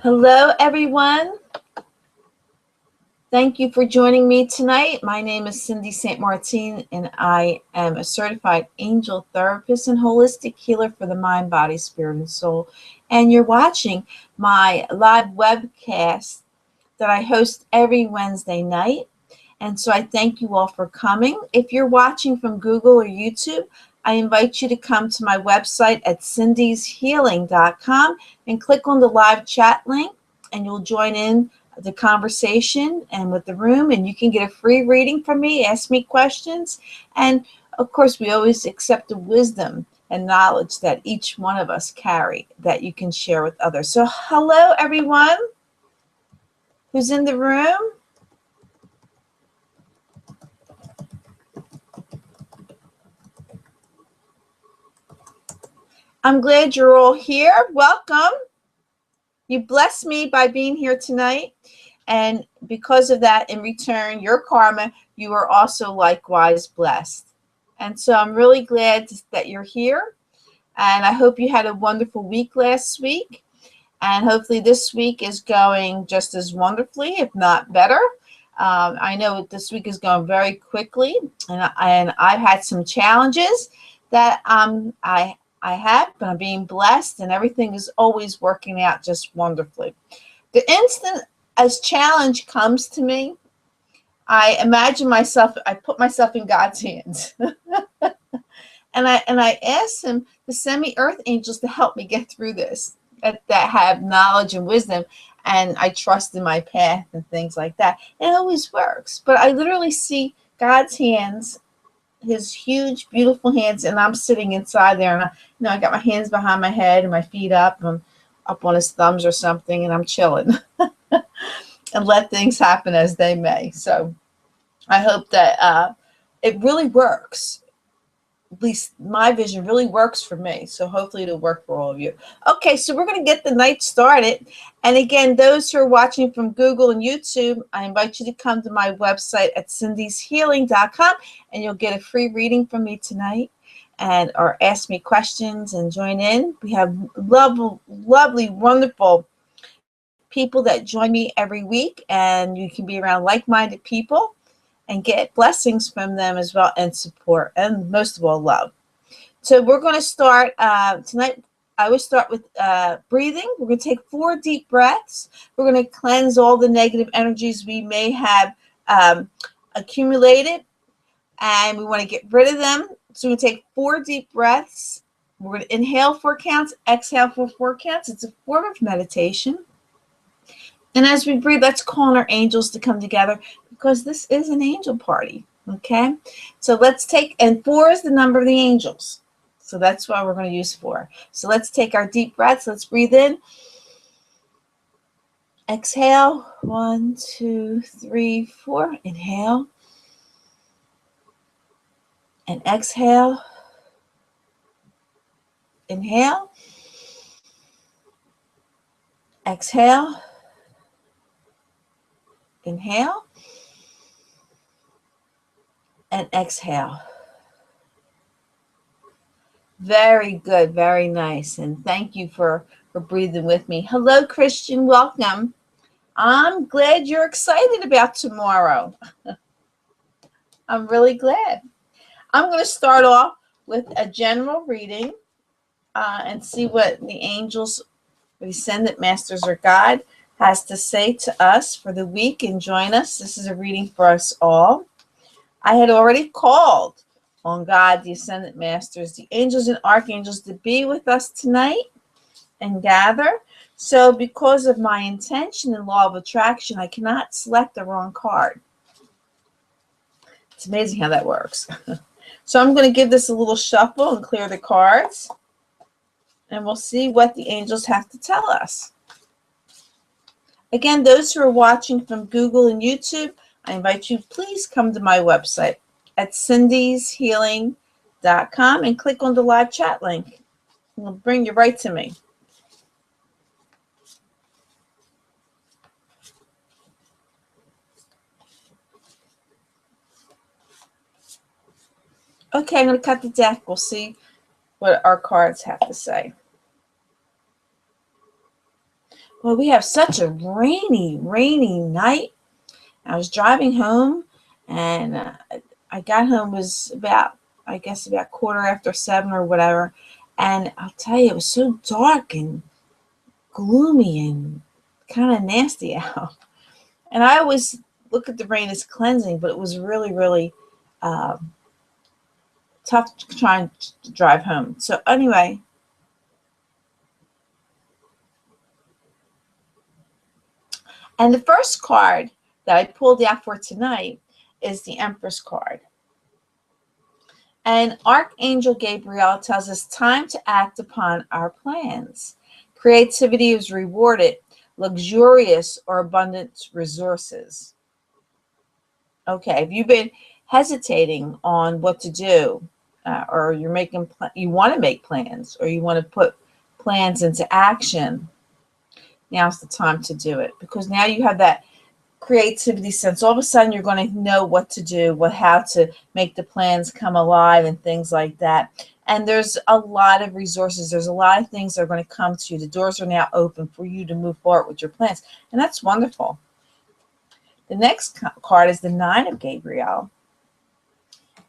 Hello, everyone. Thank you for joining me tonight. My name is Cindy St. Martine, and I am a certified angel therapist and holistic healer for the mind, body, spirit, and soul. And you're watching my live webcast that I host every Wednesday night. And so I thank you all for coming. If you're watching from Google or YouTube, I invite you to come to my website at cindyshealing.com and click on the live chat link, and you'll join in the conversation and with the room, and you can get a free reading from me, ask me questions. And of course, we always accept the wisdom and knowledge that each one of us carry that you can share with others. So hello, everyone who's in the room. I'm glad you're all here. Welcome. You blessed me by being here tonight. And because of that, in return, your karma, you are also likewise blessed. And so I'm really glad that you're here. And I hope you had a wonderful week last week. And hopefully this week is going just as wonderfully, if not better. I know this week is going very quickly. And I've had some challenges that I have, but I'm being blessed, and everything is always working out just wonderfully. The instant as challenge comes to me, I imagine myself, I put myself in God's hands. and I ask him to send me earth angels to help me get through this, that have knowledge and wisdom, and I trust in my path and things like that. It always works. But I literally see God's hands, his huge, beautiful hands, and I'm sitting inside there, and I got my hands behind my head and my feet up, and I'm up on his thumbs or something, and I'm chilling and let things happen as they may. So I hope that it really works. At least my vision really works for me. So hopefully it'll work for all of you. Okay, so we're going to get the night started. And again, those who are watching from Google and YouTube, I invite you to come to my website at cindyshealing.com, and you'll get a free reading from me tonight, and or ask me questions and join in. We have lovely, wonderful people that join me every week, and you can be around like-minded people and get blessings from them as well, and support, and most of all, love. So we're going to start tonight. I always start with breathing. We're going to take 4 deep breaths. We're going to cleanse all the negative energies we may have accumulated, and we want to get rid of them. So we're going to take 4 deep breaths. We're going to inhale 4 counts, exhale for 4 counts. It's a form of meditation. And as we breathe, let's call on our angels to come together, because this is an angel party, okay? So let's take, and 4 is the number of the angels. So that's why we're going to use 4. So let's take our deep breaths. Let's breathe in. Exhale. 1, 2, 3, 4. Inhale. And exhale. Inhale. Exhale. Inhale. And exhale. Very good. Very nice. And thank you for breathing with me. Hello, Christian. Welcome. I'm glad you're excited about tomorrow. I'm really glad. I'm going to start off with a general reading and see what the angels, the Ascended Masters, or God has to say to us for the week, and join us. This is a reading for us all. I had already called on God, the Ascended Masters, the angels and archangels, to be with us tonight and gather. So because of my intention and law of attraction, I cannot select the wrong card. It's amazing how that works. So I'm going to give this a little shuffle and clear the cards, and we'll see what the angels have to tell us. Again, those who are watching from Google and YouTube, I invite you, please come to my website at cindyshealing.com and click on the live chat link. It'll bring you right to me. Okay, I'm going to cut the deck. We'll see what our cards have to say. Well, we have such a rainy night. I was driving home, and I got home, it was about, I guess, about 7:15 or whatever. And I'll tell you, it was so dark and gloomy and kind of nasty out. And I always look at the rain as cleansing, but it was really, really uh, tough trying to drive home. So anyway, and the first card that I pulled out for tonight is the Empress card. And Archangel Gabriel tells us time to act upon our plans. Creativity is rewarded, luxurious or abundant resources. Okay, if you've been hesitating on what to do, or you're making, you want to make plans, or you want to put plans into action, now's the time to do it, because now you have that creativity sense. All of a sudden you're going to know what to do, how to make the plans come alive and things like that. And there's a lot of resources. There's a lot of things that are going to come to you. The doors are now open for you to move forward with your plans. And that's wonderful. The next card is the Nine of Gabriel.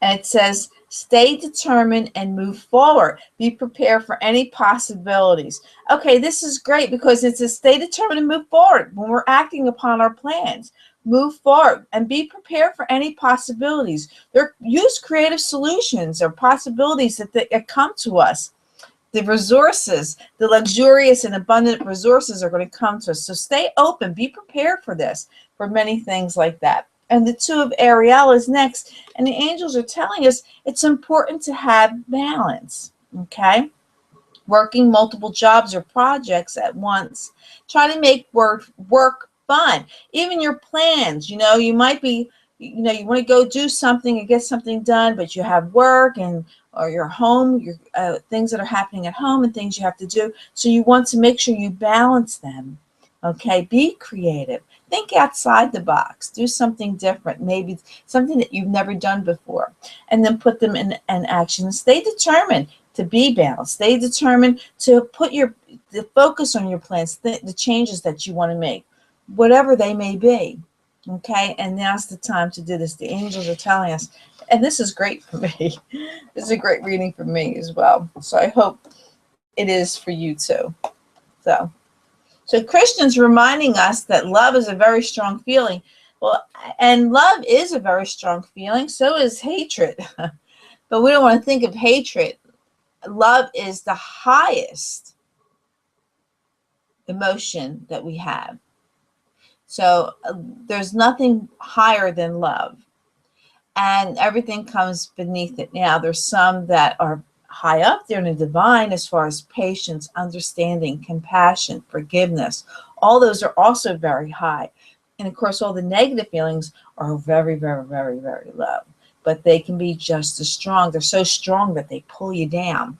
And it says, stay determined and move forward. Be prepared for any possibilities. Okay, this is great because it says stay determined and move forward when we're acting upon our plans. Move forward and be prepared for any possibilities. Use creative solutions or possibilities that come to us. The resources, the luxurious and abundant resources are going to come to us. So stay open. Be prepared for this, for many things like that. And the Two of Ariel is next. And the angels are telling us it's important to have balance, okay? Working multiple jobs or projects at once. Try to make work fun. Even your plans, you might be, you want to go do something and get something done, but you have work or your home, your things that are happening at home and things you have to do. So you want to make sure you balance them. Okay, be creative. Think outside the box. Do something different, maybe something that you've never done before, and then put them in action. Stay determined to be balanced. Stay determined to put the focus on your plans, the changes that you want to make, whatever they may be. Okay, and now's the time to do this. The angels are telling us, and this is great for me. This is a great reading for me as well. So I hope it is for you too. So Christians reminding us that love is a very strong feeling. Well, and love is a very strong feeling. So is hatred. But we don't want to think of hatred. Love is the highest emotion that we have. So there's nothing higher than love. And everything comes beneath it. Now, there's some that are high up there in the divine as far as patience, understanding, compassion, forgiveness. All those are also very high. And of course, all the negative feelings are very, very, very, very low. But they can be just as strong. They're so strong that they pull you down.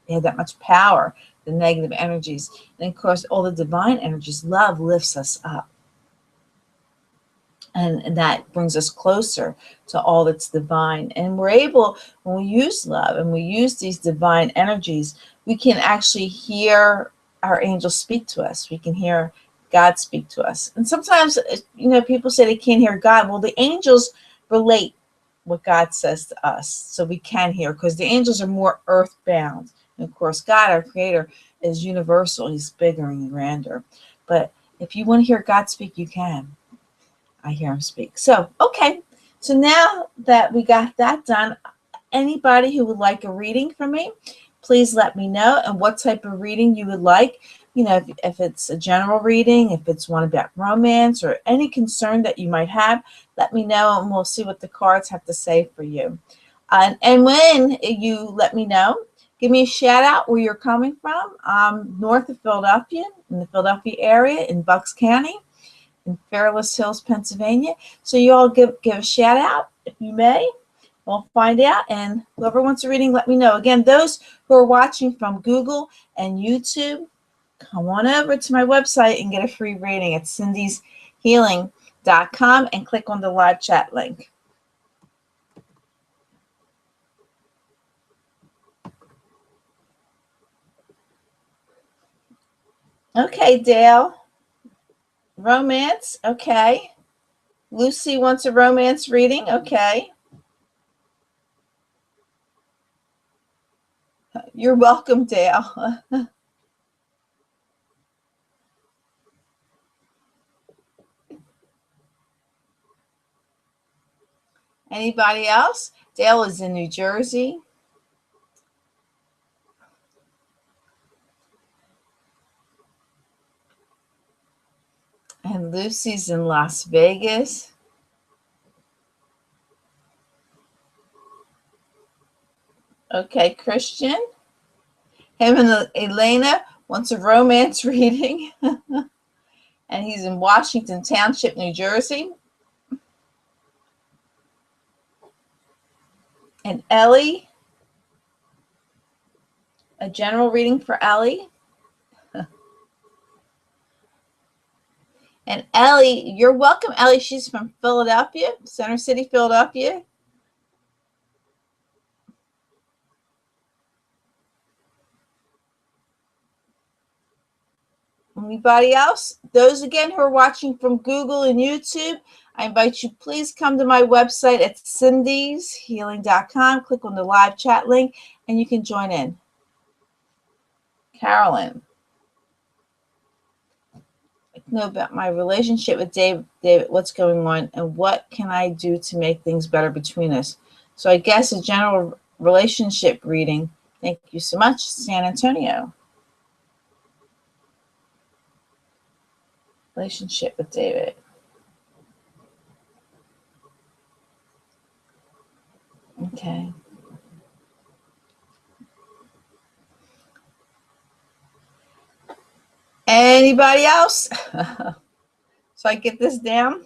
They have that much power, the negative energies. And of course, all the divine energies, love lifts us up. And that brings us closer to all that's divine. And we're able, when we use love and we use these divine energies, we can actually hear our angels speak to us. We can hear God speak to us. And sometimes, people say they can't hear God. Well, the angels relate what God says to us, so we can hear, because the angels are more earthbound. And of course, God, our creator, is universal. He's bigger and grander. But if you want to hear God speak, you can. I hear him speak. So, okay. So now that we got that done, anybody who would like a reading from me, please let me know, and what type of reading you would like. If it's a general reading, if it's one about romance or any concern that you might have, let me know, and we'll see what the cards have to say for you. And when you let me know, give me a shout out where you're coming from. I'm north of Philadelphia, in the Philadelphia area, in Bucks County, in Fairless Hills, Pennsylvania. So you all give a shout out if you may. We'll find out. And whoever wants a reading, let me know. Again, those who are watching from Google and YouTube, come on over to my website and get a free reading at cindyshealing.com and click on the live chat link. Okay, Dale. Romance. Okay. Lucy wants a romance reading. Okay. You're welcome, Dale. Anybody else? Dale is in New Jersey. And Lucy's in Las Vegas. Okay, Christian. Him and Elena wants a romance reading. And he's in Washington Township, New Jersey. And Ellie, a general reading for Ellie. And Ellie, you're welcome, Ellie. She's from Philadelphia, Center City, Philadelphia. Anybody else? Those, again, who are watching from Google and YouTube, I invite you, please come to my website at cindyshealing.com. Click on the live chat link, and you can join in. Carolyn. Know about my relationship with David, what's going on, and what can I do to make things better between us? So I guess a general relationship reading. Thank you so much, San Antonio. Relationship with David. Okay. Anybody else? So I get this down.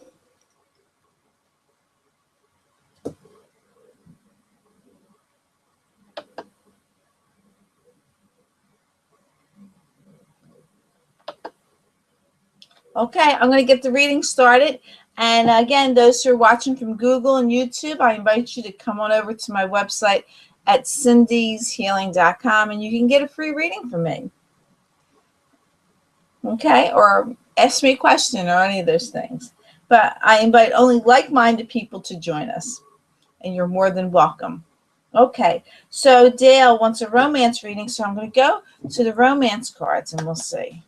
Okay, I'm going to get the reading started. And again, those who are watching from Google and YouTube, I invite you to come on over to my website at cindyshealing.com, and you can get a free reading from me. Okay, or ask me a question or any of those things. But I invite only like-minded people to join us, and you're more than welcome. Okay, so Dale wants a romance reading, so I'm going to go to the romance cards, and we'll see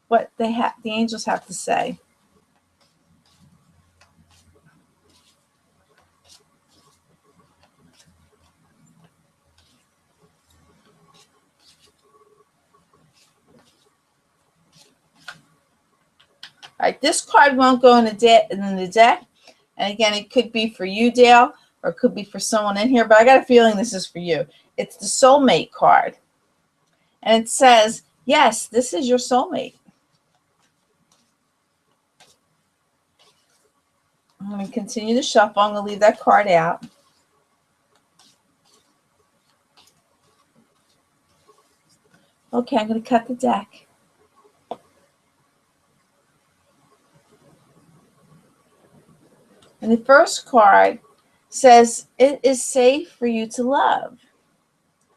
what the angels have to say. All right, this card won't go in the deck. And again, it could be for you, Dale, or it could be for someone in here, but I got a feeling this is for you. It's the soulmate card. And it says, yes, this is your soulmate. I'm going to continue to shuffle. I'm going to leave that card out. Okay, I'm going to cut the deck. And the first card says, it is safe for you to love.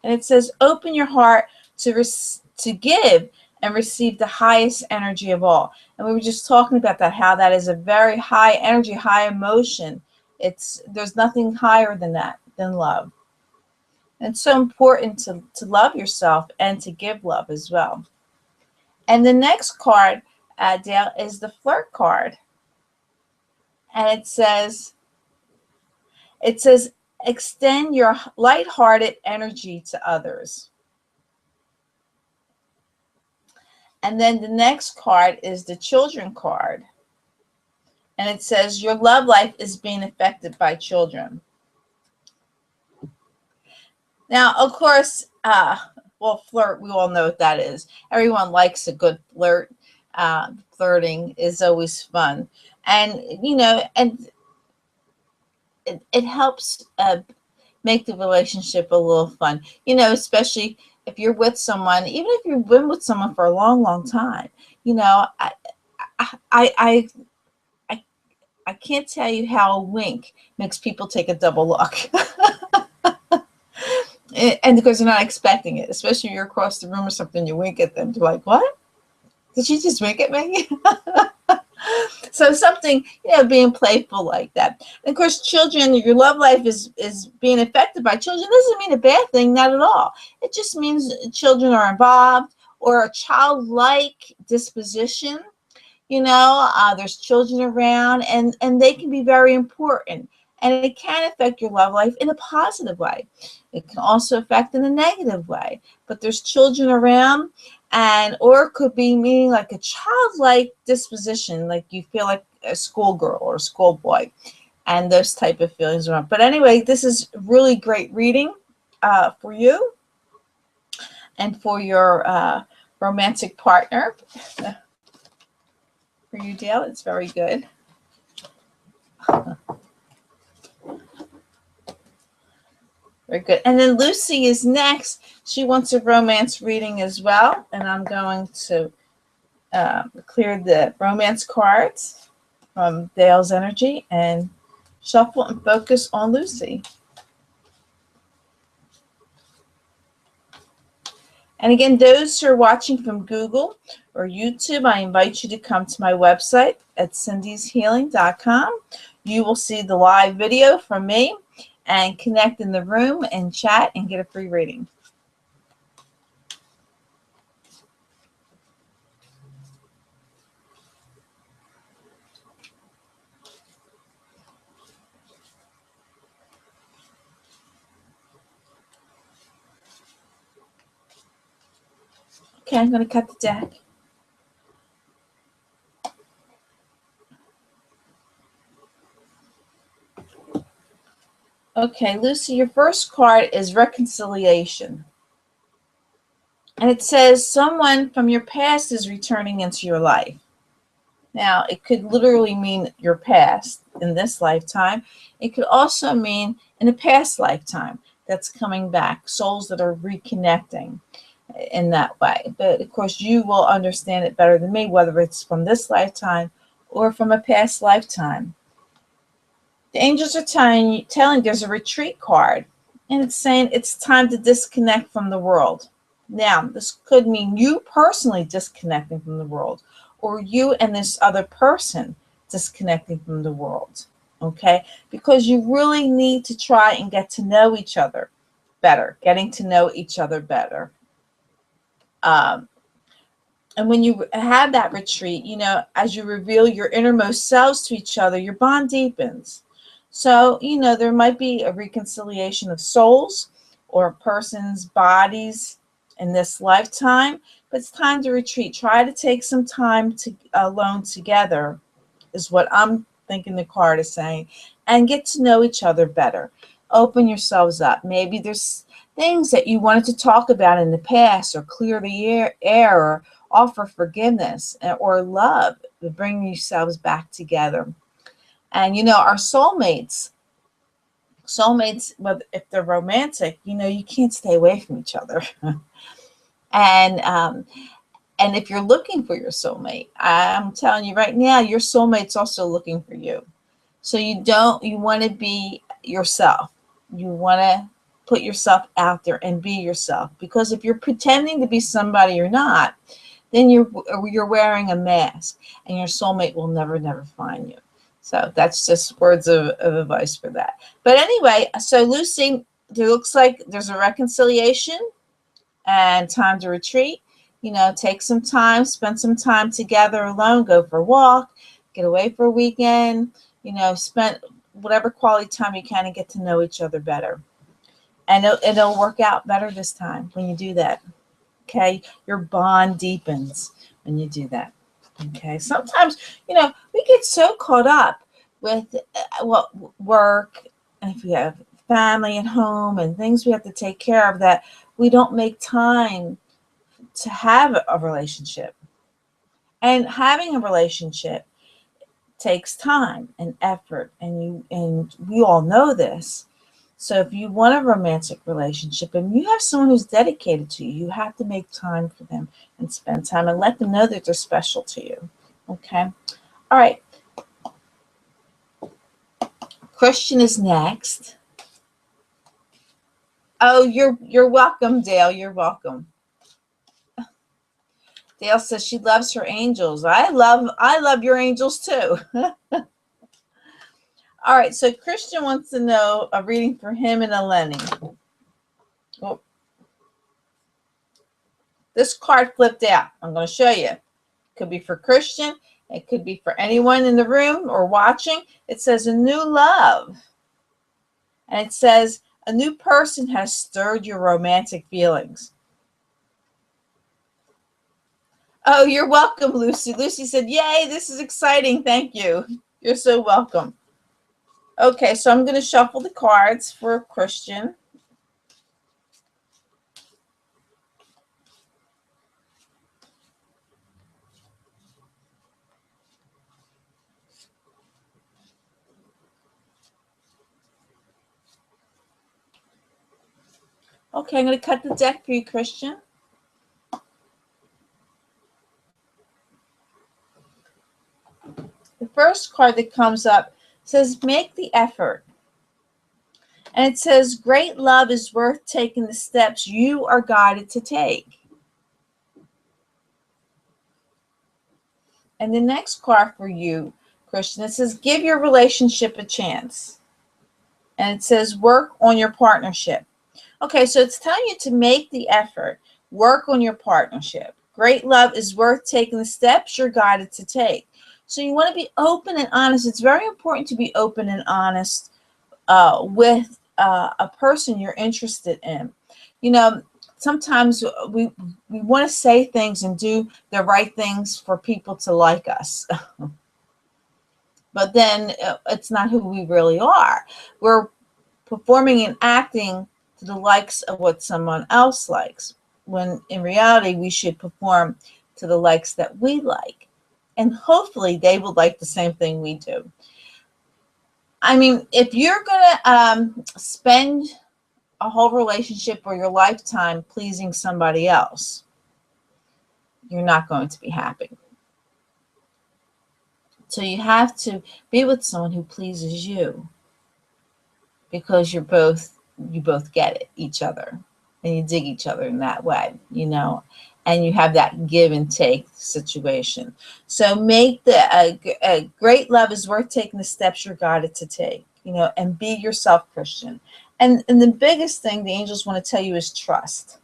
And it says, open your heart to give and receive the highest energy of all. And we were just talking about that, how that is a very high energy, high emotion. There's nothing higher than that, than love. And it's so important to love yourself and to give love as well. And the next card, Dale, is the flirt card. And it says, extend your lighthearted energy to others. And then the next card is the children card. And it says, your love life is being affected by children. Now, of course, well, flirt, we all know what that is. Everyone likes a good flirt. Flirting is always fun. And, you know, and it helps make the relationship a little fun. You know, especially if you're with someone, even if you've been with someone for a long, long time. You know, I can't tell you how a wink makes people take a double look. And because they're not expecting it, especially if you're across the room or something, you wink at them. They're like, what? Did she just wink at me? So something, being playful like that. And of course, children, your love life is being affected by children. Doesn't mean a bad thing, not at all. It just means children are involved, or a childlike disposition. There's children around, and they can be very important. And it can affect your love life in a positive way. It can also affect in a negative way. But there's children around, or it could be meaning like a childlike disposition, like you feel like a schoolgirl or a schoolboy, and those type of feelings around. But anyway, this is really great reading for you and for your romantic partner. For you, Dale, it's very good. Very good. And then Lucy is next. She wants a romance reading as well. And I'm going to clear the romance cards from Dale's energy and shuffle and focus on Lucy. And again, those who are watching from Google or YouTube, I invite you to come to my website at cindyshealing.com. You will see the live video from me and connect in the room and chat and get a free reading. Okay, I'm going to cut the deck. Okay, Lucy, your first card is reconciliation. And it says someone from your past is returning into your life. Now, it could literally mean your past in this lifetime. It could also mean in a past lifetime that's coming back, souls that are reconnecting in that way. But of course, you will understand it better than me, whether it's from this lifetime or from a past lifetime. The angels are telling there's a retreat card, and it's saying it's time to disconnect from the world. Now, this could mean you personally disconnecting from the world, or you and this other person disconnecting from the world, okay? Because you really need to try and get to know each other better, getting to know each other better. And when you have that retreat, as you reveal your innermost selves to each other, your bond deepens. So, there might be a reconciliation of souls or a person's bodies in this lifetime, but it's time to retreat. Try to take some time alone together is what I'm thinking the card is saying, and get to know each other better. Open yourselves up. Maybe there's things that you wanted to talk about in the past, or clear the air, or offer forgiveness or love, to bring yourselves back together. And our soulmates, whether if they're romantic, you can't stay away from each other. And if you're looking for your soulmate, I'm telling you right now, your soulmate's also looking for you. So you want to be yourself. You want to put yourself out there and be yourself. Because if you're pretending to be somebody you're not, then you're wearing a mask, and your soulmate will never find you. So that's just words of advice for that. But anyway, so Lucy, it looks like there's a reconciliation and time to retreat. Take some time, spend some time together alone, go for a walk, get away for a weekend, spend whatever quality time you can and get to know each other better. And it'll work out better this time when you do that. Okay, your bond deepens when you do that. Okay, sometimes we get so caught up with work, and if we have family at home and things we have to take care of, that we don't make time to have a relationship. And having a relationship takes time and effort, and we all know this. So if you want a romantic relationship and you have someone who's dedicated to you, you have to make time for them and spend time and let them know that they're special to you. Okay? All right. Christian is next. Oh, you're welcome, Dale. You're welcome. Dale says she loves her angels. I love your angels too. All right, so Christian wants to know a reading for him and Eleni. Oh, this card flipped out. I'm going to show you. It could be for Christian. It could be for anyone in the room or watching. It says a new love. And it says a new person has stirred your romantic feelings. Oh, you're welcome, Lucy. Lucy said, yay, this is exciting. Thank you. You're so welcome. Okay, so I'm going to shuffle the cards for Christian. Okay, I'm going to cut the deck for you, Christian. The first card that comes up says, make the effort. And it says, great love is worth taking the steps you are guided to take. And the next card for you, Christian, it says, give your relationship a chance. And it says, work on your partnership. Okay, so it's telling you to make the effort, work on your partnership. Great love is worth taking the steps you're guided to take. So you want to be open and honest. It's very important to be open and honest with a person you're interested in. You know, sometimes we want to say things and do the right things for people to like us. But then it's not who we really are. We're performing and acting to the likes of what someone else likes, when in reality we should perform to the likes that we like. And hopefully they will like the same thing we do. I mean, if you're going to spend a whole relationship or your lifetime pleasing somebody else, you're not going to be happy. So you have to be with someone who pleases you, because you both get it, each other, and you dig each other in that way, you know, and you have that give and take situation. So make a great love is worth taking the steps you're guided to take, you know, and be yourself, Christian. And the biggest thing the angels want to tell you is trust.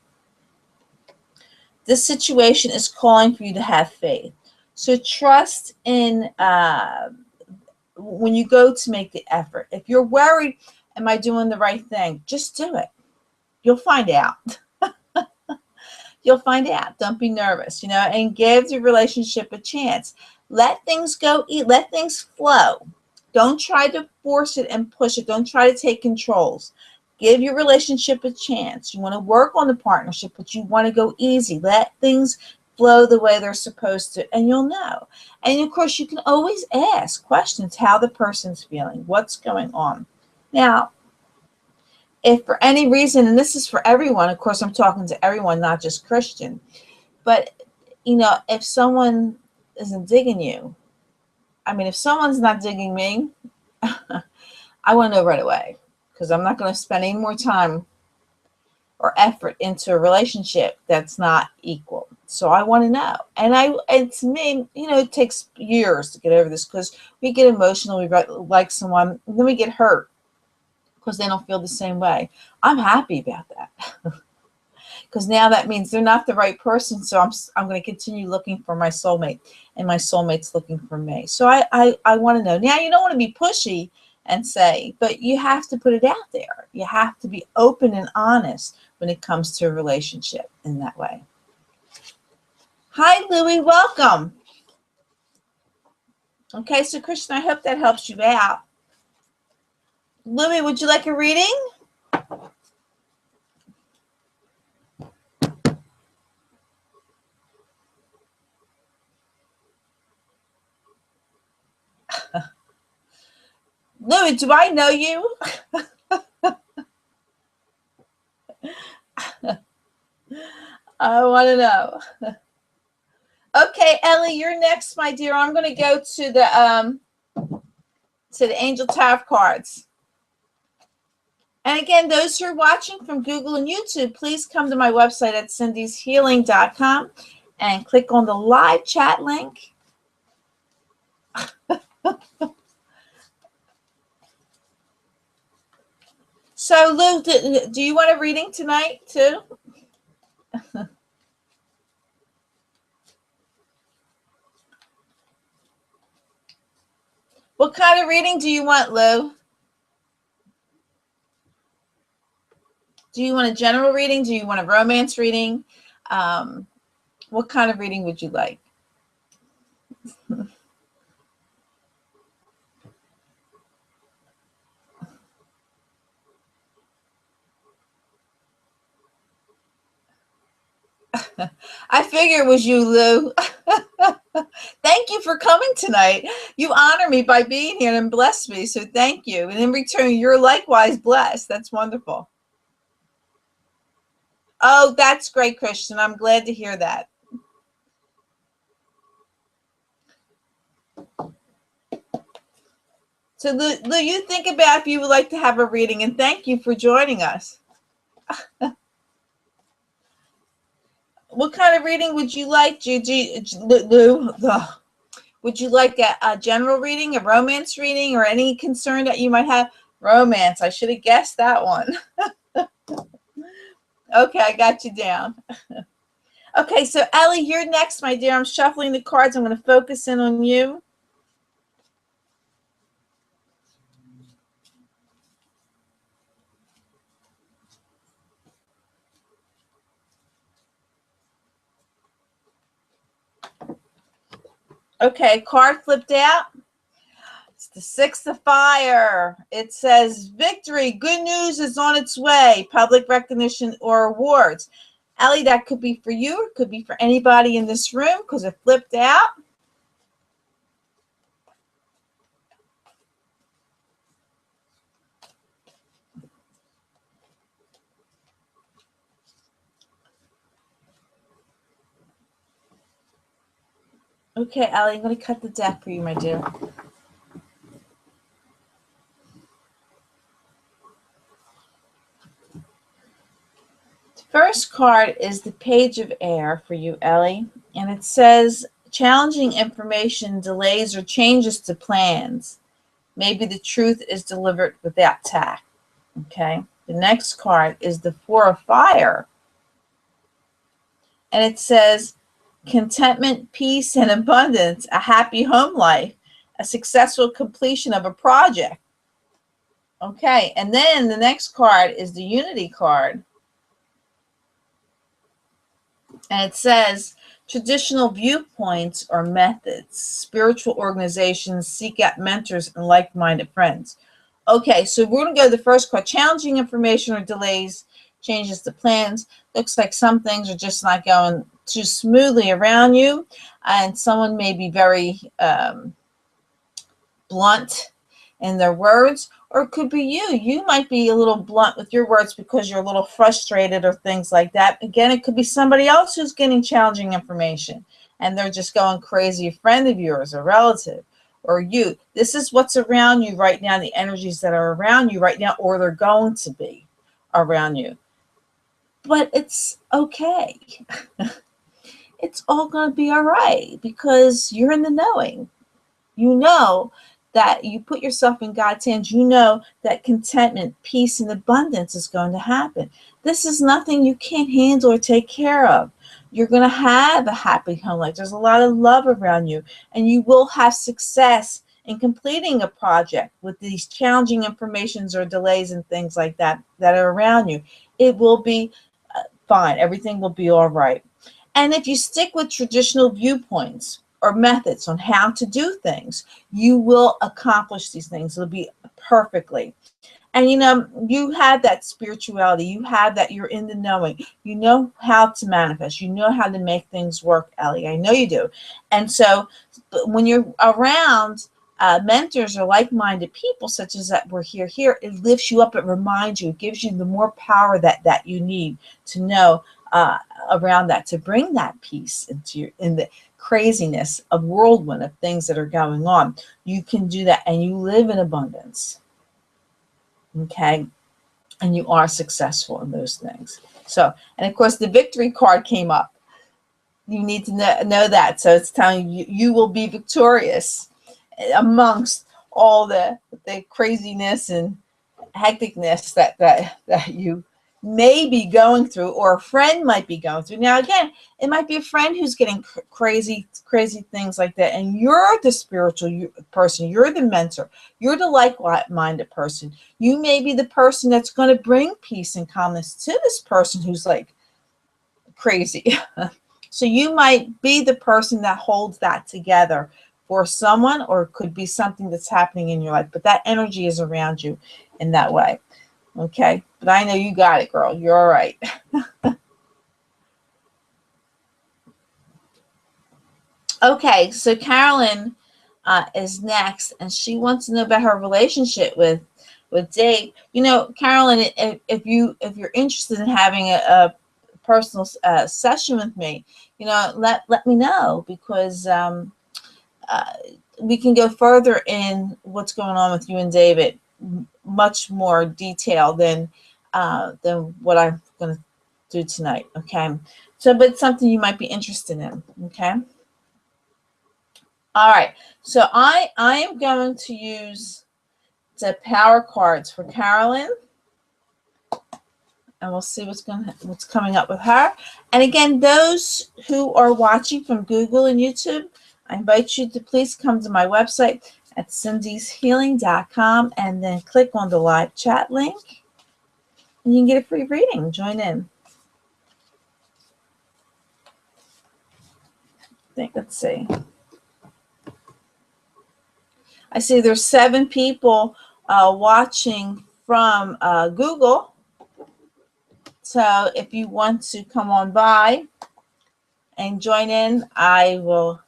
This situation is calling for you to have faith. So trust in when you go to make the effort. If you're worried, am I doing the right thing? Just do it. You'll find out. You'll find out. Don't be nervous, you know, and give the relationship a chance. Let things go, let things flow. Don't try to force it and push it. Don't try to take controls. Give your relationship a chance. You want to work on the partnership, but you want to go easy. Let things flow the way they're supposed to, and you'll know. And of course, you can always ask questions, how the person's feeling, what's going on. Now, if for any reason, and this is for everyone, of course, I'm talking to everyone, not just Christian, but, you know, if someone isn't digging you, I mean, if someone's not digging me, I want to know right away, because I'm not going to spend any more time or effort into a relationship that's not equal. So I want to know. And to me, you know, it takes years to get over this, because we get emotional, we like someone, and then we get hurt because they don't feel the same way. I'm happy about that. Because now that means they're not the right person. So I'm going to continue looking for my soulmate, and my soulmate's looking for me. So I want to know. Now, you don't want to be pushy and say, but you have to put it out there. You have to be open and honest when it comes to a relationship in that way. Hi, Louie. Welcome. Okay, so Christian, I hope that helps you out. Louie, would you like a reading? Louie, do I know you? I want to know. Okay, Ellie, you're next, my dear. I'm going to go to the Angel Tarot cards. And again, those who are watching from Google and YouTube, please come to my website at cindyshealing.com and click on the live chat link. So, Lou, do you want a reading tonight, too? What kind of reading do you want, Lou? Do you want a general reading? Do you want a romance reading? What kind of reading would you like? I figure it was you, Lou. Thank you for coming tonight. You honor me by being here and bless me, so thank you. And in return, you're likewise blessed. That's wonderful. Oh, that's great, Christian. I'm glad to hear that. So, Lou, you think about if you would like to have a reading, and thank you for joining us. What kind of reading would you like, Lou? Would you like a general reading, a romance reading, or any concern that you might have? Romance. I should have guessed that one. Okay, I got you down. Okay, so Ellie, you're next, my dear. I'm shuffling the cards. I'm going to focus in on you. Okay, card flipped out. It's the Six of Fire. It says victory. Good news is on its way. Public recognition or awards. Ellie, that could be for you. It could be for anybody in this room because it flipped out. Okay, Ellie, I'm going to cut the deck for you, my dear. The first card is the Page of Air for you, Ellie, and it says challenging information, delays, or changes to plans. Maybe the truth is delivered without tact. Okay. The next card is the Four of Fire, and it says contentment, peace, and abundance, a happy home life, a successful completion of a project. Okay, and then the next card is the Unity card, and it says traditional viewpoints or methods, spiritual organizations seek out mentors and like-minded friends. Okay, so we're going to go to the first card, challenging information or delays, changes to plans. Looks like some things are just not going too smoothly around you, and someone may be very blunt in their words, or it could be you. You might be a little blunt with your words because you're a little frustrated or things like that. Again, it could be somebody else who's getting challenging information and they're just going crazy, a friend of yours, a relative, or you. This is what's around you right now, the energies that are around you right now, or they're going to be around you. But it's okay. It's all going to be all right because you're in the knowing. You know that you put yourself in God's hands. You know that contentment, peace, and abundance is going to happen. This is nothing you can't handle or take care of. You're going to have a happy home life. There's a lot of love around you, and you will have success in completing a project with these challenging informations or delays and things like that that are around you. It will be fine. Everything will be all right. And if you stick with traditional viewpoints or methods on how to do things, you will accomplish these things. It'll be perfectly. And you know, you have that spirituality, you have that, you're in the knowing, you know how to manifest, you know how to make things work, Ellie. I know you do. And so when you're around mentors or like-minded people such as that we're here, it lifts you up, it reminds you, it gives you the more power that you need to know around that, to bring that peace into your, in the craziness of whirlwind of things that are going on. You can do that, and you live in abundance. Okay. and you are successful in those things. So, and of course, the victory card came up. You need to know that. So it's telling you you will be victorious amongst all the craziness and hecticness that you may be going through, or a friend might be going through. Now, again, it might be a friend who's getting crazy things like that, and you're the spiritual person, you're the mentor, you're the like-minded person. You may be the person that's going to bring peace and calmness to this person who's like crazy. So you might be the person that holds that together for someone, or it could be something that's happening in your life, but that energy is around you in that way. Okay, but I know you got it, girl. You're all right. Okay, so Carolyn is next, and she wants to know about her relationship with Dave. You know, Carolyn, if you're interested in having a personal session with me, you know, let me know, because we can go further in what's going on with you and David, much more detail than what I'm going to do tonight. Okay, so but it's something you might be interested in. Okay. All right. So I am going to use the power cards for Carolyn, and we'll see what's coming up with her. And again, those who are watching from Google and YouTube, I invite you to please come to my website at cindyshealing.com and then click on the live chat link, and you can get a free reading. Join in. Let's see. I see there's 7 people watching from Google. So if you want to come on by and join in, I will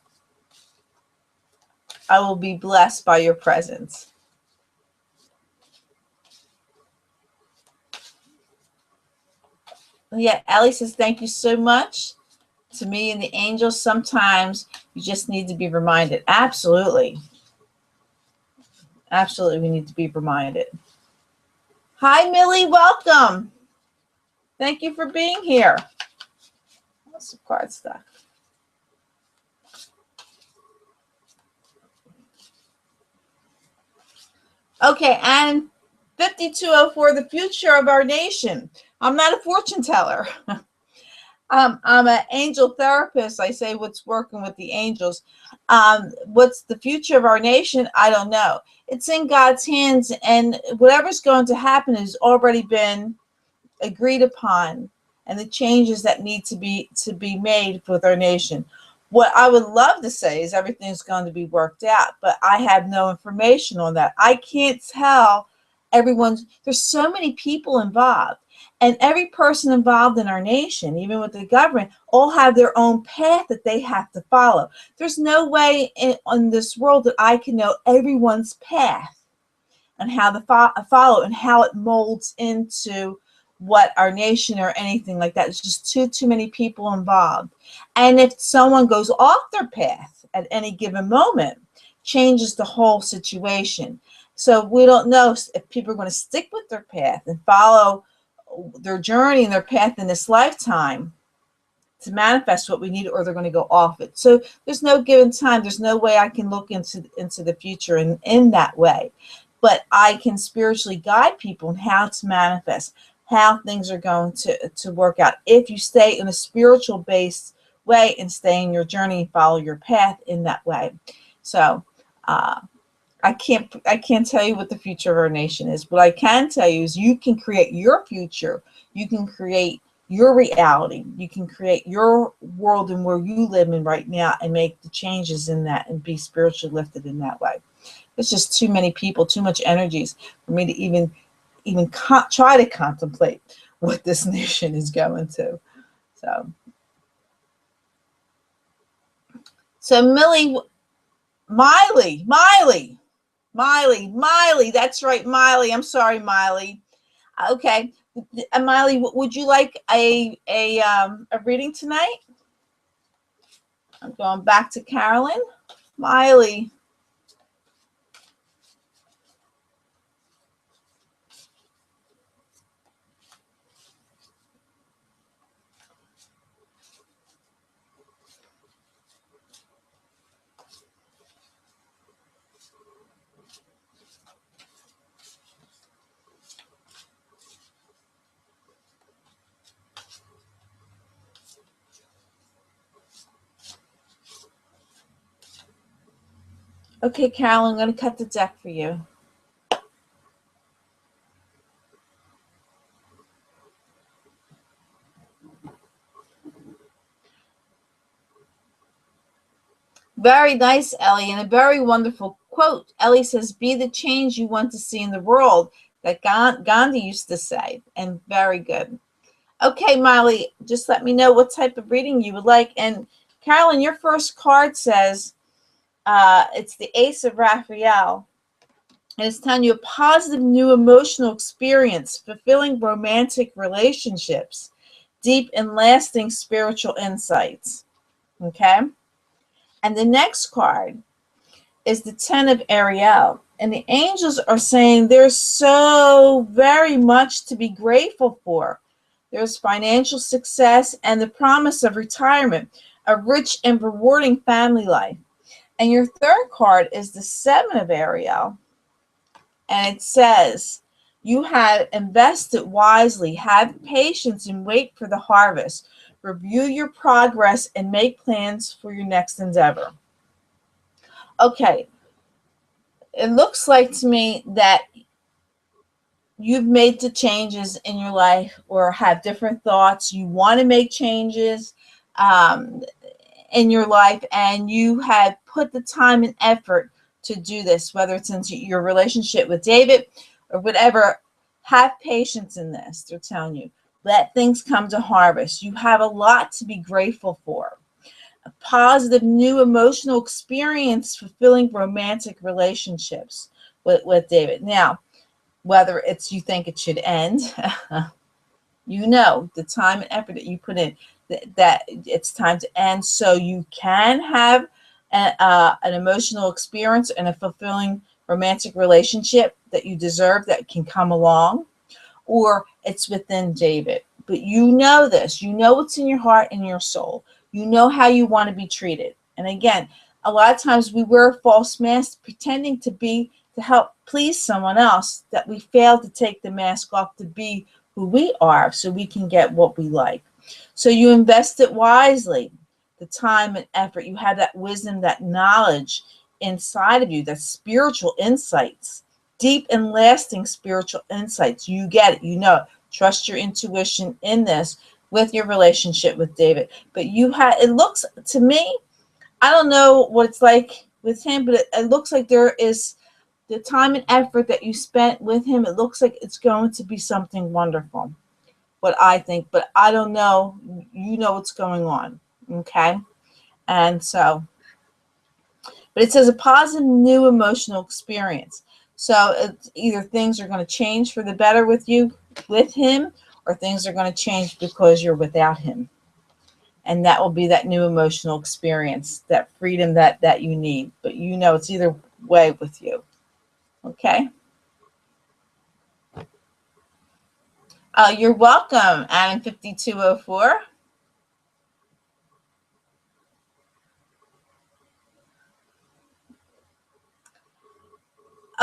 be blessed by your presence. Yeah, Ellie says, thank you so much. To me and the angels, sometimes you just need to be reminded. Absolutely. Absolutely, we need to be reminded. Hi, Millie, welcome. Thank you for being here. Some card stuff. Okay, and 5204, the future of our nation. I'm not a fortune teller. I'm an angel therapist. I say what's working with the angels. What's the future of our nation? I don't know. It's in God's hands, and whatever's going to happen has already been agreed upon, and the changes that need to be made with our nation. What I would love to say is everything's going to be worked out, but I have no information on that. I can't tell everyone's. There's so many people involved, and every person involved in our nation, even with the government, all have their own path that they have to follow. There's no way in this world that I can know everyone's path and how to follow and how it molds into what our nation or anything like that. It's just too many people involved. And if someone goes off their path at any given moment, changes the whole situation. So we don't know if people are going to stick with their path and follow their journey and their path in this lifetime to manifest what we need, or they're going to go off it. So there's no given time. There's no way I can look into the future in that way. But I can spiritually guide people on how to manifest, how things are going to work out. If you stay in a spiritual based way and stay in your journey and follow your path in that way. So I can't tell you what the future of our nation is. What I can tell you is you can create your future. You can create your reality. You can create your world and where you live in right now and make the changes in that and be spiritually lifted in that way. It's just too many people, too much energies for me to even try to contemplate what this nation is going to. So Miley, that's right, Miley. I'm sorry, Miley. Okay, Miley, would you like a reading tonight? I'm going back to Carolyn. Miley. Okay, Carol, I'm going to cut the deck for you. Very nice, Ellie, and a very wonderful quote. Ellie says, be the change you want to see in the world, that Gandhi used to say, and very good. Okay, Miley, just let me know what type of reading you would like. And Carolyn, your first card says, it's the Ace of Raphael, and it's telling you a positive new emotional experience, fulfilling romantic relationships, deep and lasting spiritual insights. Okay? And the next card is the Ten of Ariel. And the angels are saying there's so very much to be grateful for. There's financial success and the promise of retirement, a rich and rewarding family life. And your third card is the Seven of Ariel. And it says, you have invested wisely, have patience, and wait for the harvest. Review your progress and make plans for your next endeavor. Okay, it looks like to me that you've made the changes in your life or have different thoughts. You want to make changes in your life, and you have put the time and effort to do this, whether it's into your relationship with David or whatever. Have patience in this, they're telling you. Let things come to harvest. You have a lot to be grateful for. A positive new emotional experience, fulfilling romantic relationships with David. Now, whether it's you think it should end, you know the time and effort that you put in, that it's time to end, so you can have an emotional experience and a fulfilling romantic relationship that you deserve, that can come along, or it's within David. But you know this. You know what's in your heart and your soul. You know how you want to be treated. And again, a lot of times we wear false masks pretending to help please someone else, that we fail to take the mask off to be who we are so we can get what we like. So you invest it wisely, the time and effort. You have that wisdom, that knowledge inside of you, that spiritual insights, deep and lasting spiritual insights. You get it. You know, trust your intuition in this with your relationship with David. But it looks to me, I don't know what it's like with him, but it looks like there is the time and effort that you spent with him. It looks like it's going to be something wonderful, what I think, but I don't know. You know what's going on. Okay. And so, but it says a positive new emotional experience. So it's either things are going to change for the better with you, with him, or things are going to change because you're without him. And that will be that new emotional experience, that freedom that you need. But you know it's either way with you. Okay. You're welcome, Adam 5204.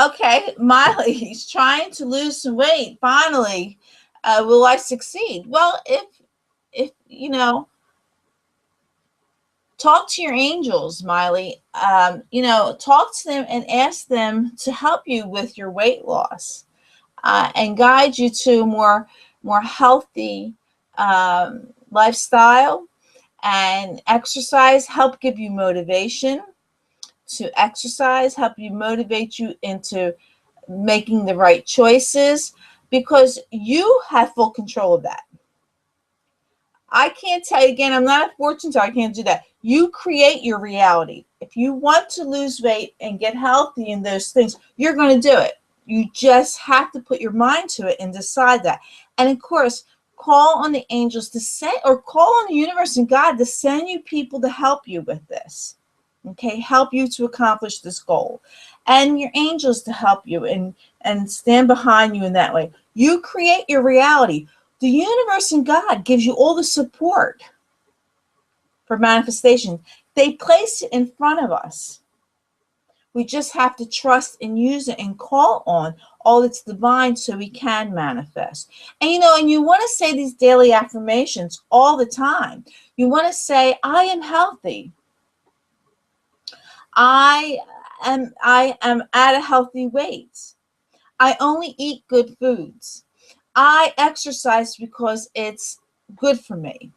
Okay, Miley, he's trying to lose some weight. Finally, will I succeed? Well, if you know, talk to your angels, Miley. Talk to them and ask them to help you with your weight loss, and guide you to more healthy lifestyle and exercise. Help give you motivation to exercise. Help you motivate you into making the right choices, because you have full control of that. I can't tell you again, I'm not a fortune teller, I can't do that. You create your reality. If you want to lose weight and get healthy in those things, you're going to do it. You just have to put your mind to it and decide that. And of course, call on the angels to send, or call on the universe and God to send you people to help you with this. Okay, help you to accomplish this goal. And your angels to help you and stand behind you in that way. You create your reality. The universe and God gives you all the support for manifestation. They place it in front of us. We just have to trust and use it and call on all that's divine so we can manifest. And you want to say these daily affirmations all the time. You want to say, I am healthy. I am at a healthy weight. I only eat good foods. I exercise because it's good for me.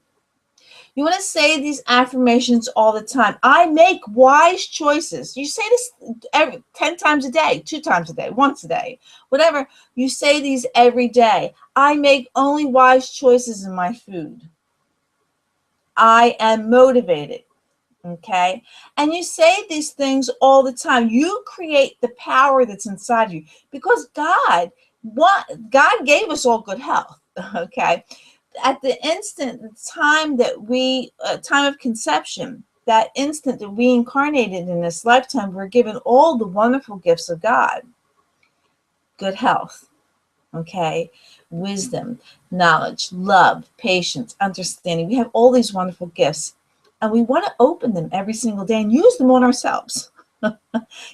You want to say these affirmations all the time. I make wise choices. You say this 10 times a day, 2 times a day, once a day, whatever. You say these every day. I make only wise choices in my food. I am motivated. Okay. And you say these things all the time. You create the power that's inside you because God gave us all good health. Okay. At the instant, the time that time of conception, that instant that we incarnated in this lifetime, we're given all the wonderful gifts of God. Good health. Okay. Wisdom, knowledge, love, patience, understanding. We have all these wonderful gifts. And we want to open them every single day and use them on ourselves.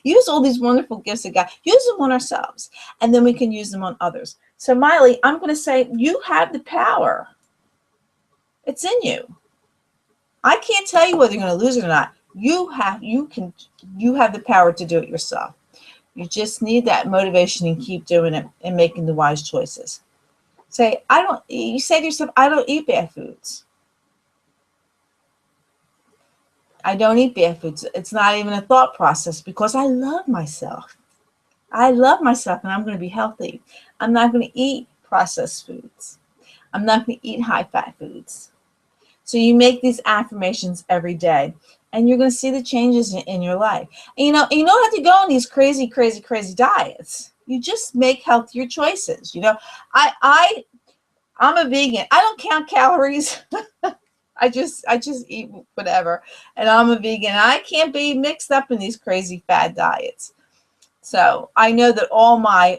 Use all these wonderful gifts of God. Use them on ourselves. And then we can use them on others. So, Miley, I'm going to say you have the power. It's in you. I can't tell you whether you're going to lose it or not. You have the power to do it yourself. You just need that motivation and keep doing it and making the wise choices. You say to yourself, I don't eat bad foods. I don't eat bad foods. It's not even a thought process because I love myself. I love myself and I'm going to be healthy. I'm not going to eat processed foods. I'm not going to eat high-fat foods. So you make these affirmations every day and you're going to see the changes in your life. And you don't have to go on these crazy, crazy, crazy diets. You just make healthier choices. I'm a vegan. I don't count calories. I just eat whatever, and I'm a vegan. I can't be mixed up in these crazy fad diets. So I know that all my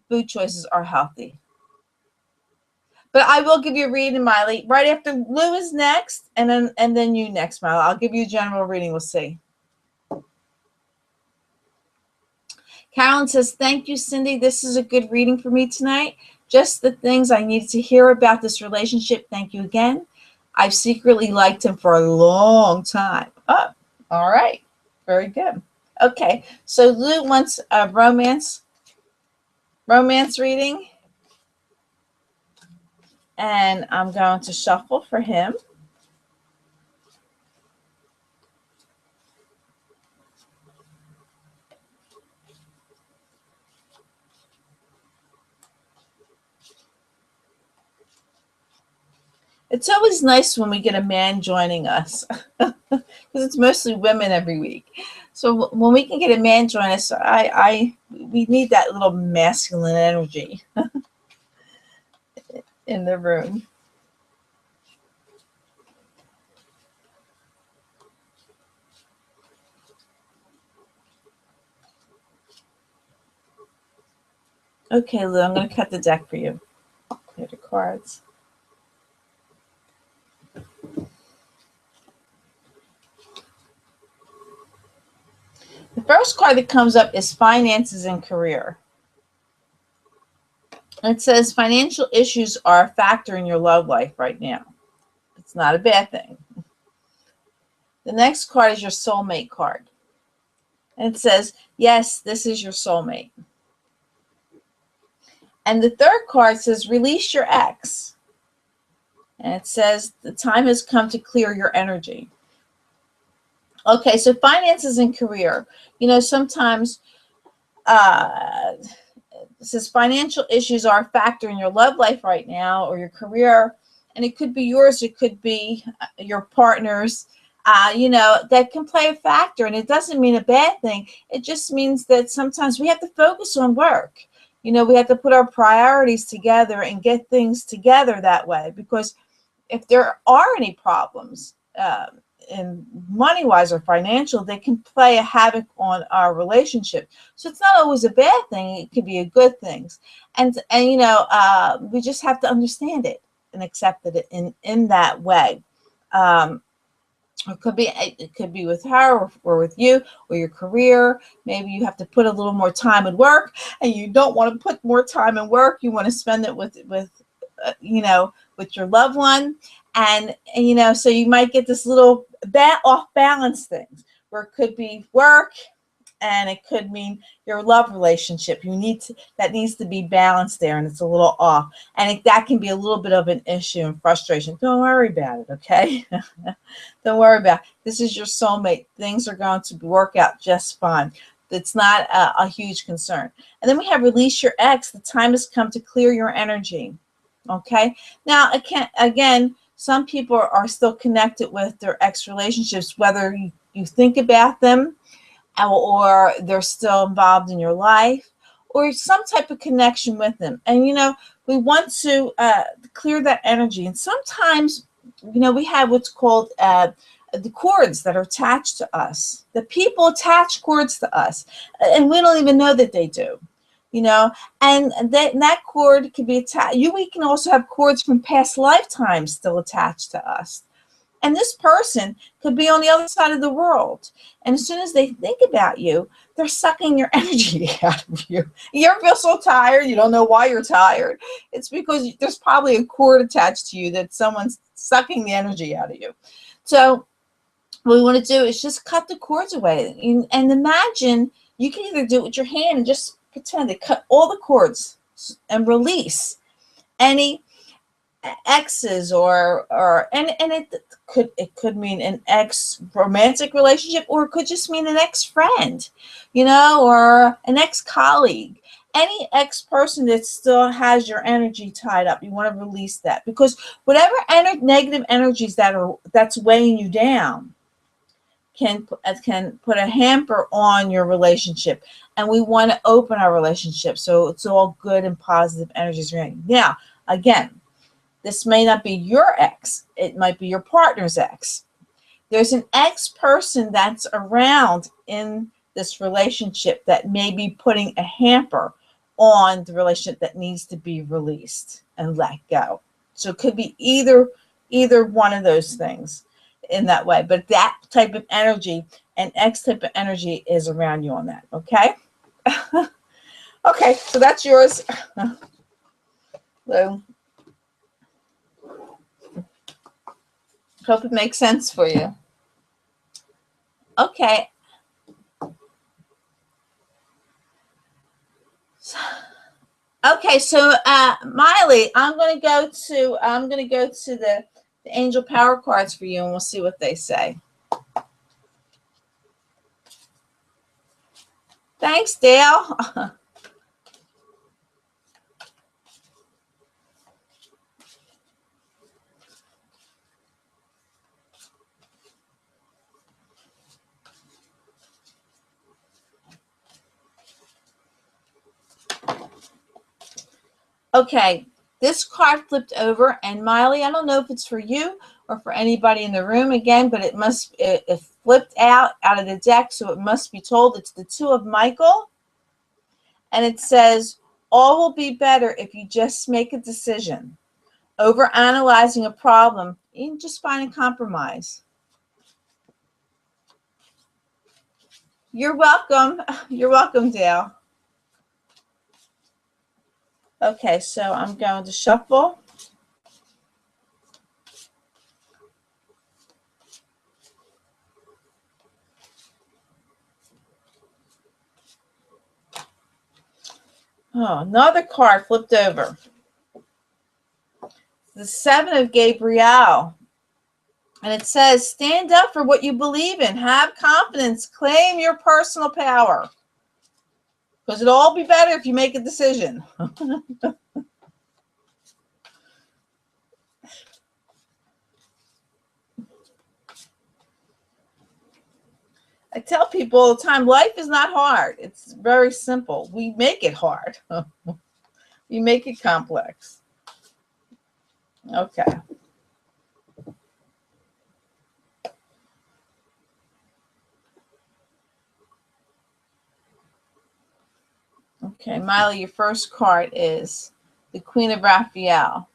food choices are healthy. But I will give you a reading, Miley. Right after Lou is next, and then you next, Miley. I'll give you a general reading. We'll see. Carolyn says, "Thank you, Cindy. This is a good reading for me tonight. Just the things I needed to hear about this relationship. Thank you again. I've secretly liked him for a long time." Oh, all right. Very good. Okay. So Lou wants a romance reading. And I'm going to shuffle for him. It's always nice when we get a man joining us because it's mostly women every week. So when we can get a man join us, we need that little masculine energy in the room. Okay, Lou, I'm going to cut the deck for you. Here are the cards. The first card that comes up is finances and career. It says financial issues are a factor in your love life right now. It's not a bad thing. The next card is your soulmate card. And it says, yes, this is your soulmate. And the third card says, release your ex. And it says, the time has come to clear your energy. Okay, so finances and career. Sometimes it says financial issues are a factor in your love life right now or your career. And it could be yours. It could be your partner's. That can play a factor. And it doesn't mean a bad thing. It just means that sometimes we have to focus on work. We have to put our priorities together and get things together that way. Because if there are any problems, and money-wise or financial, they can play a havoc on our relationship. So it's not always a bad thing. It could be a good thing. And we just have to understand it and accept it in that way. It could be with her or with you or your career. Maybe you have to put a little more time in work and you don't want to put more time in work. You want to spend it with your loved one. And so you might get this little off balance things or it could be work, and it could mean your love relationship. That needs to be balanced there, and it's a little off. And that can be a little bit of an issue and frustration. Don't worry about it, okay? Don't worry about it. This is your soulmate. Things are going to work out just fine. It's not a huge concern. And then we have release your ex. The time has come to clear your energy. Okay. Now, again, some people are still connected with their ex relationships, whether you think about them or they're still involved in your life or some type of connection with them. And, we want to clear that energy. And sometimes, we have what's called the cords that are attached to us. The people attach cords to us, and we don't even know that they do. And that cord can be attached. We can also have cords from past lifetimes still attached to us. And this person could be on the other side of the world. And as soon as they think about you, they're sucking your energy out of you. You ever feel so tired? You don't know why you're tired. It's because there's probably a cord attached to you that someone's sucking the energy out of you. So what we want to do is just cut the cords away. And imagine you can either do it with your hand and just pretend to cut all the cords and release any exes or it could mean an ex romantic relationship, or it could just mean an ex friend, or an ex colleague, any ex person that still has your energy tied up. You want to release that, because whatever negative energies that's weighing you down can put a hamper on your relationship, and we want to open our relationship so it's all good and positive energies around. Now, again, this may not be your ex. It might be your partner's ex. There's an ex person that's around in this relationship that may be putting a hamper on the relationship that needs to be released and let go. So it could be either one of those things in that way. But that type of energy, an ex type of energy, is around you on that. Okay? Okay, so that's yours. So, hope it makes sense for you. Okay. Okay, so Miley, I'm gonna go to the angel power cards for you, and we'll see what they say. Thanks, Dale. Okay, this card flipped over, and Miley, I don't know if it's for you or for anybody in the room again, but it flipped out of the deck, so it must be told. It's the Two of Michael, and it says, all will be better if you just make a decision. Over analyzing a problem, you can just find a compromise. You're welcome. You're welcome, Dale. Okay, so I'm going to shuffle. Oh, another card flipped over. The Seven of Gabriel. And it says, stand up for what you believe in. Have confidence. Claim your personal power. Because it'll all be better if you make a decision. I tell people all the time, life is not hard. It's very simple. We make it hard. We make it complex. Okay. Okay, Miley, your first card is the Queen of Raphael.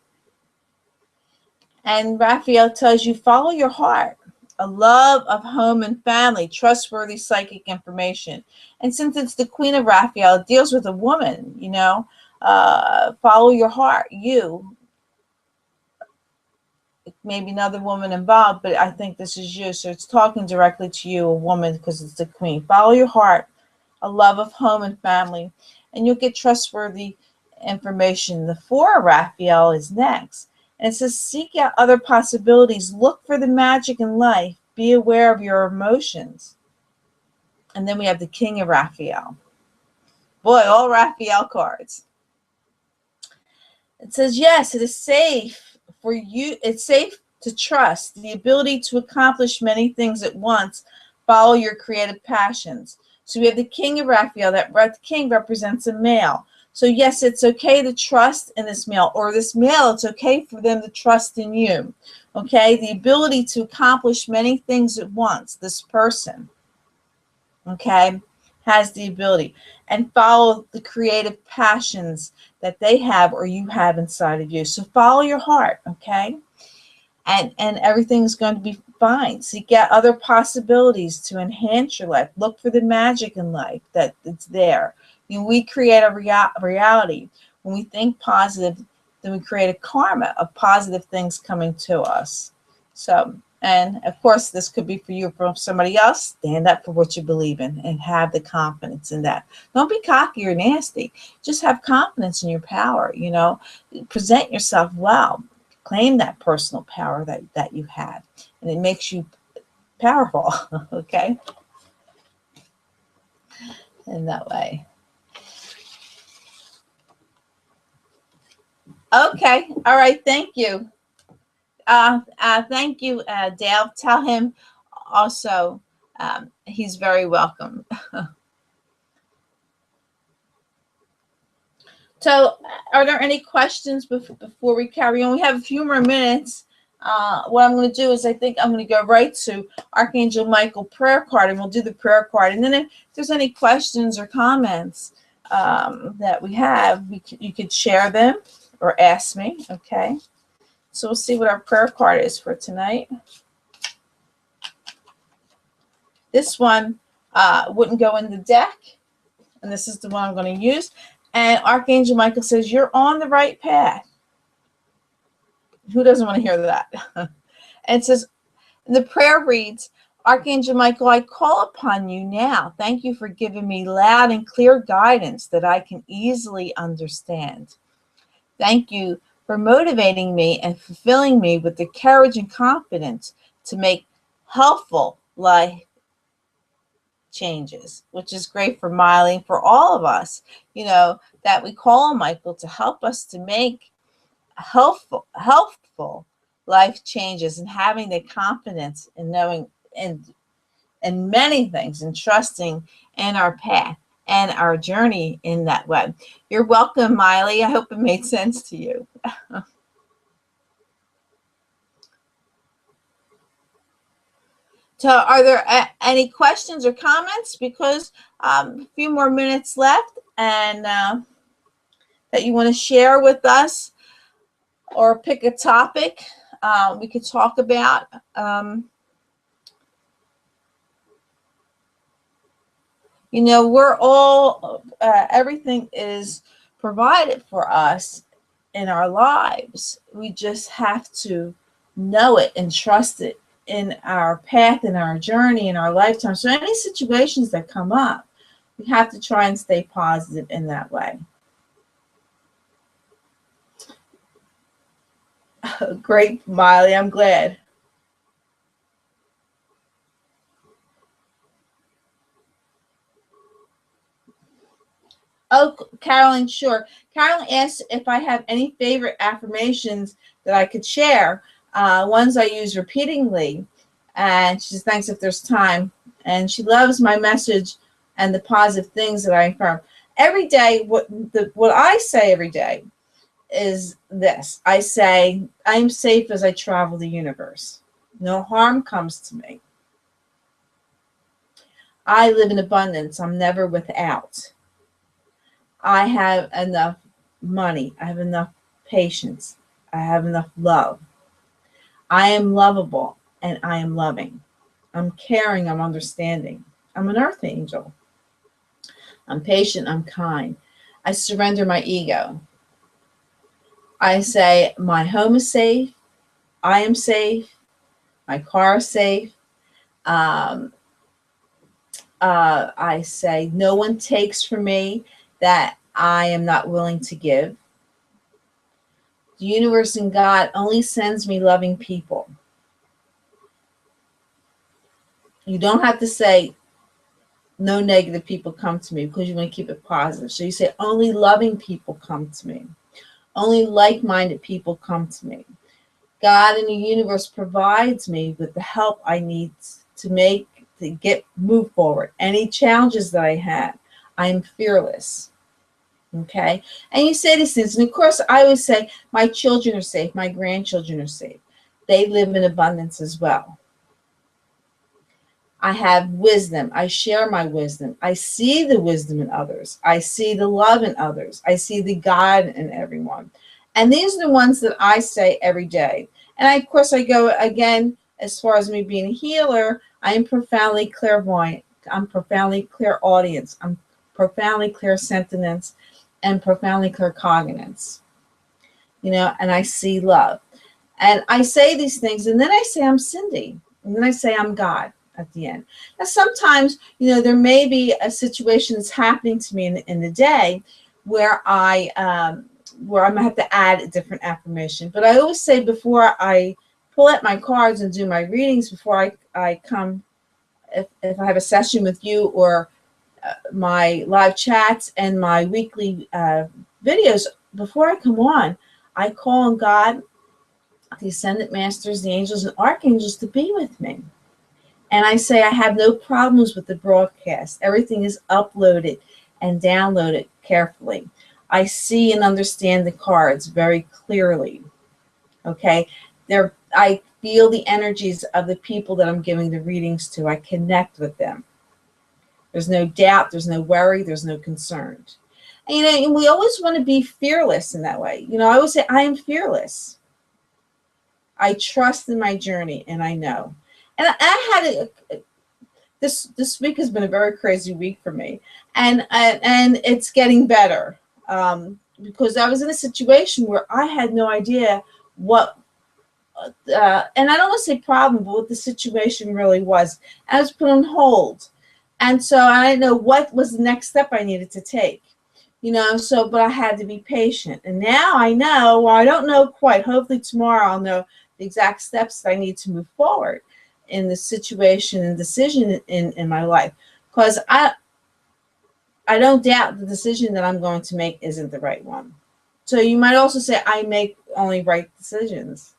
And Raphael tells you, follow your heart. A love of home and family, trustworthy psychic information. And since it's the Queen of Raphael, it deals with a woman, follow your heart. It maybe another woman involved, but I think this is you. So it's talking directly to you, a woman, because it's the queen. Follow your heart, a love of home and family, and you'll get trustworthy information. The 4 Raphael is next. And it says, seek out other possibilities. Look for the magic in life. Be aware of your emotions. And then we have the King of Raphael. Boy, all Raphael cards. It says, yes, it is safe for you. It's safe to trust the ability to accomplish many things at once. Follow your creative passions. So we have the King of Raphael. That king represents a male. So yes, it's okay to trust in this male, or this male, it's okay for them to trust in you. Okay, the ability to accomplish many things at once. This person, okay, has the ability, and follow the creative passions that they have or you have inside of you. So follow your heart, okay? And everything's going to be fine. Seek out other possibilities to enhance your life. Look for the magic in life that it's there. You know, we create a reality. When we think positive, then we create a karma of positive things coming to us. So, and of course, this could be for you or for somebody else. Stand up for what you believe in and have the confidence in that. Don't be cocky or nasty. Just have confidence in your power, you know. Present yourself well. Claim that personal power that you have. And it makes you powerful, okay? In that way. Okay. All right. Thank you. Thank you, Dale. Tell him also he's very welcome. So, are there any questions before we carry on? We have a few more minutes. What I'm going to do is I think I'm going to go right to Archangel Michael prayer card, and we'll do the prayer card. And then if there's any questions or comments that we have, you could share them or ask me, okay? So we'll see what our prayer card is for tonight. This one wouldn't go in the deck, and this is the one I'm going to use. And Archangel Michael says, you're on the right path. Who doesn't want to hear that? And it says, the prayer reads, Archangel Michael, I call upon you now. Thank you for giving me loud and clear guidance that I can easily understand. Thank you for motivating me and fulfilling me with the courage and confidence to make helpful life changes, which is great for Miley, for all of us, you know, that we call on Michael to help us to make helpful life changes, and having the confidence in knowing and many things, and trusting in our path and our journey in that way. You're welcome, Miley. I hope it made sense to you. So are there any questions or comments? Because a few more minutes left, and that you want to share with us, or pick a topic we could talk about. You know, we're all, everything is provided for us in our lives. We just have to know it and trust it in our path, in our journey, in our lifetime. So any situations that come up, we have to try and stay positive in that way. Great, Miley. I'm glad. Oh, Carolyn, sure. Carolyn asked if I have any favorite affirmations that I could share, ones I use repeatedly. And she thanks if there's time. And she loves my message and the positive things that I affirm. Every day, what I say every day is this. I say, I'm safe as I travel the universe. No harm comes to me. I live in abundance. I'm never without. I have enough money. I have enough patience. I have enough love. I am lovable and I am loving. I'm caring. I'm understanding. I'm an earth angel. I'm patient. I'm kind. I surrender my ego. I say, my home is safe. I am safe. My car is safe. I say no one takes from me that I am not willing to give. The universe and God only sends me loving people. You don't have to say no negative people come to me because you want to keep it positive. So you say only loving people come to me. Only like-minded people come to me. God and the universe provides me with the help I need to move forward. Any challenges that I have, I am fearless. Okay? And you say these things. And of course, I always say my children are safe. My grandchildren are safe. They live in abundance as well. I have wisdom. I share my wisdom. I see the wisdom in others. I see the love in others. I see the God in everyone. And these are the ones that I say every day. And of course, I go again, as far as me being a healer, I am profoundly clairvoyant. I'm profoundly clairaudience. I'm profoundly clairsentience and profoundly claircognizance. And I see love. And I say these things, and then I say I'm Cindy. And then I say I'm God at the end. Now, sometimes, there may be a situation that's happening to me in the day where I'm gonna have to add a different affirmation. But I always say before I pull out my cards and do my readings, before I come, if I have a session with you or my live chats and my weekly videos, before I come on, I call on God, the Ascended Masters, the angels, and archangels to be with me. And I say I have no problems with the broadcast. Everything is uploaded and downloaded carefully. I see and understand the cards very clearly. Okay? I feel the energies of the people that I'm giving the readings to. I connect with them. There's no doubt, there's no worry, there's no concern. And we always want to be fearless in that way. I always say I am fearless. I trust in my journey, and I know. And I had this week has been a very crazy week for me, and it's getting better because I was in a situation where I had no idea what, and I don't want to say problem, but what the situation really was. I was put on hold, and so I didn't know what was the next step I needed to take. But I had to be patient, and now I know. Well, I don't know quite. Hopefully tomorrow I'll know the exact steps that I need to move forward in the situation and decision in my life, because I don't doubt the decision that I'm going to make isn't the right one. So you might also say I make only right decisions,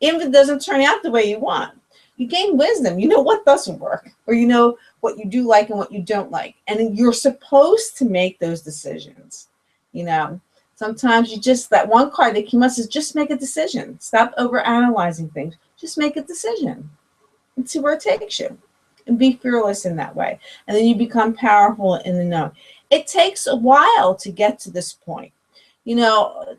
even if it doesn't turn out the way you want. You gain wisdom. You know what doesn't work, or you know what you do like and what you don't like, and you're supposed to make those decisions. Sometimes that one card that came up says just make a decision. Stop over analyzing things. Just make a decision and see where it takes you, and be fearless in that way. And then you become powerful in the known. It takes a while to get to this point, to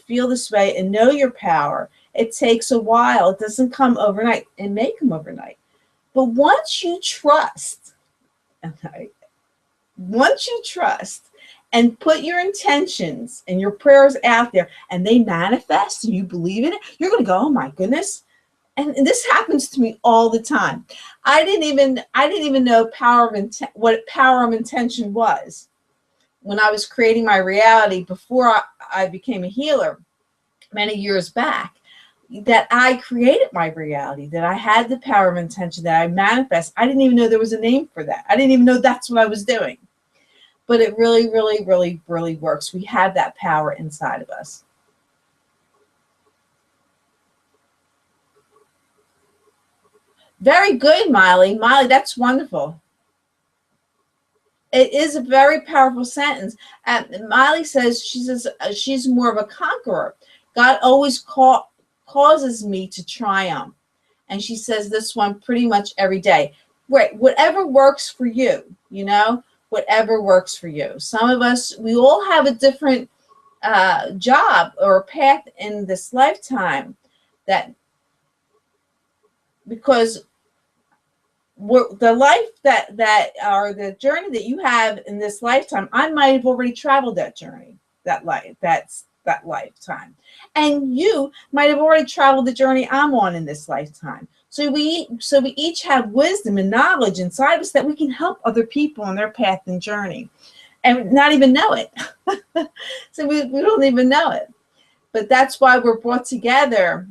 feel this way and know your power. It takes a while. It doesn't come overnight. It may come overnight. But once you trust, and put your intentions and your prayers out there, and they manifest and you believe in it, you're going to go, oh my goodness. And this happens to me all the time. I didn't even know what power of intention was when I was creating my reality before I became a healer many years back, that I created my reality, that I had the power of intention, that I manifest. I didn't even know there was a name for that. I didn't even know that's what I was doing. But it really, really, really, really works. We have that power inside of us. Very good, Miley. Miley, that's wonderful. It is a very powerful sentence. Miley says, she's more of a conqueror. God always causes me to triumph. And she says this one pretty much every day. Right, whatever works for you, whatever works for you. Some of us, we all have a different job or path in this lifetime, because the life or the journey that you have in this lifetime, I might have already traveled that journey, that life, that lifetime. And you might have already traveled the journey I'm on in this lifetime. So we each have wisdom and knowledge inside us that we can help other people on their path and journey and not even know it. So we don't even know it. But that's why we're brought together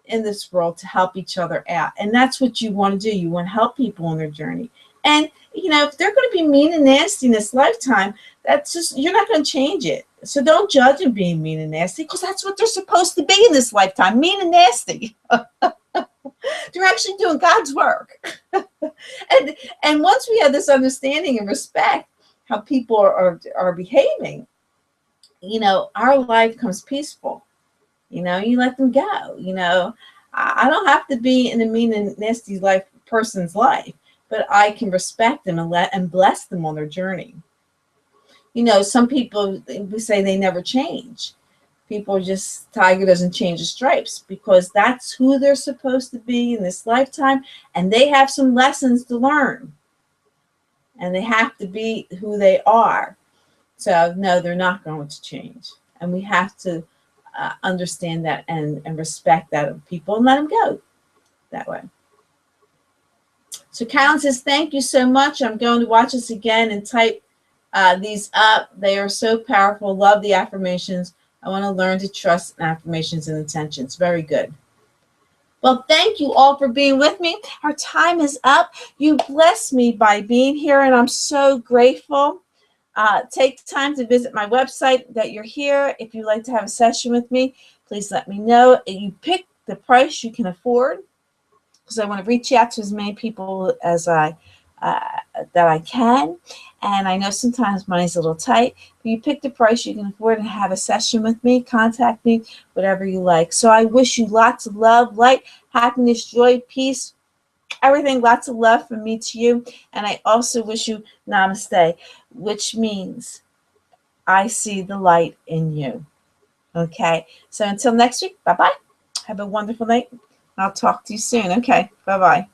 in this world, to help each other out. And that's what you want to do. You want to help people on their journey. And, if they're going to be mean and nasty in this lifetime, that's just, you're not going to change it. So don't judge them being mean and nasty, because that's what they're supposed to be in this lifetime, mean and nasty. They're actually doing God's work. and once we have this understanding and respect how people are behaving, our life becomes peaceful. You let them go. I don't have to be in a mean and nasty person's life, but I can respect them and bless them on their journey. Some people, we say they never change. People are just, tiger doesn't change the stripes, because that's who they're supposed to be in this lifetime, and they have some lessons to learn, and they have to be who they are. So no, they're not going to change, and we have to understand that and respect that of people and let them go that way. So Carolyn says, thank you so much. I'm going to watch this again and type these up. They are so powerful. Love the affirmations. I want to learn to trust affirmations and intentions. Very good. Well, thank you all for being with me. Our time is up. You blessed me by being here, and I'm so grateful. Take time to visit my website that you're here. If you'd like to have a session with me, please let me know. You pick the price you can afford, because I want to reach out to as many people as that I can. And I know sometimes money's a little tight, but you pick the price you can afford and have a session with me. Contact me, whatever you like. So I wish you lots of love, light, happiness, joy, peace, everything. Lots of love from me to you. And I also wish you namaste, which means I see the light in you. Okay. So until next week, bye-bye. Have a wonderful night. I'll talk to you soon. Okay. Bye-bye.